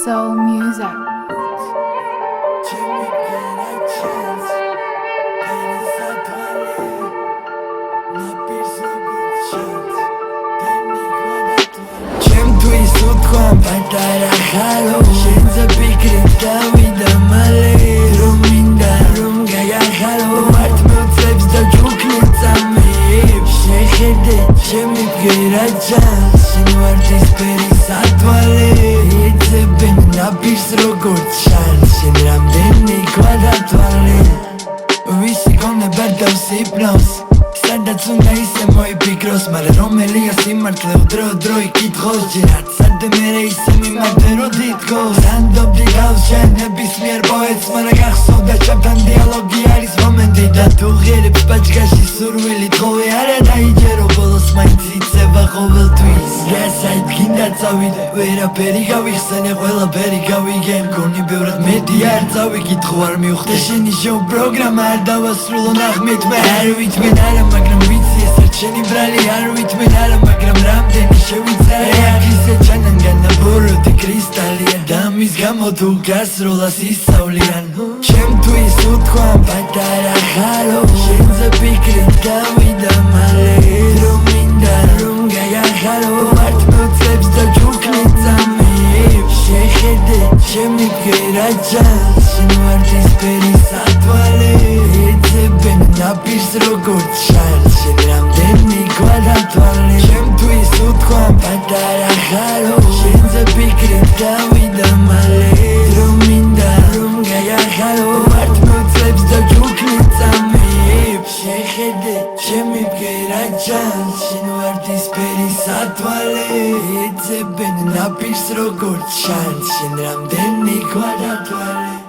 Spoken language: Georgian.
Soul music. Πατάρα χάλο Σέντζα πίκριν τα βίδα μαλέ Ρομίντα ρομγα για χάλο Μάρτ με οτσέπς τα τζούκλιτσα με Შეხედე ჩემი ბგერაჯან შენ ვარ ის პერისად ვალე ეძებენ ნაპირს როგორც შანს შენ რამდენი გვადათვალე ვისი გონება დავს იპნოს სადაც უნდა ისე მოიფიქროს მაგრამ რომელია სიმართლე უდრო იკითხოს ჯერაც სადე მერე ისე მიმარჯვე რო თითქოს სანდობდი გავს შენ ნებისმიერ პოეტს მაგრამ გახსოვდა ჩემთან დიალოგი არის მომენტი და თუ ღირებს პაჭკაში სურვილი თხოვე არა დაიჯერო ბოლოს მაინც იცება ყოველთვის გასაით გინდა წავიდე ვერაფერი გავიხსენე ყველაფერი გავიგე მგონი ბევრად მეტი არ წავიკითხო არ მივხვდე შენი შოუ პროგრამა არ დავასრულო ნახმით მე არ ვიცმენ არა მაგრამ ვიცი ეს არ შენი ბრალი არ ვითმენ არა მაგრამ რამდენი შევიცარე აქ ისე ჩანან განაბოროტი კრისტალია და მის გამო თუ გასროლას ისწავლიან ჩემთვის უთქვამ პატარა ხარო შენზე ფიქრით გავიდა მალე რომ მინდა რომ გაიახარო მარტ მოწებს და ჯუკლით წამებ შეხედე ჩემი ბგერაჯანს შენ ვარ ის პერისად ვალე ეძებენ ნაპირს როგორც შანს შენ რამდენი გვადათვალე ჩემთვის უთქვამ პატარა ხარო შენზე ფიქრით გავიდა მალე რომ მინდა რომ გაიახარო მარტ მოწებს და ჯუკლით წამებ შეხედე ჩემი ბგერაჯანს შენ ვარ ის პერისად ვალე ეძებენ ნაპირს როგორც შანს შენ რამდენი გვადათვალე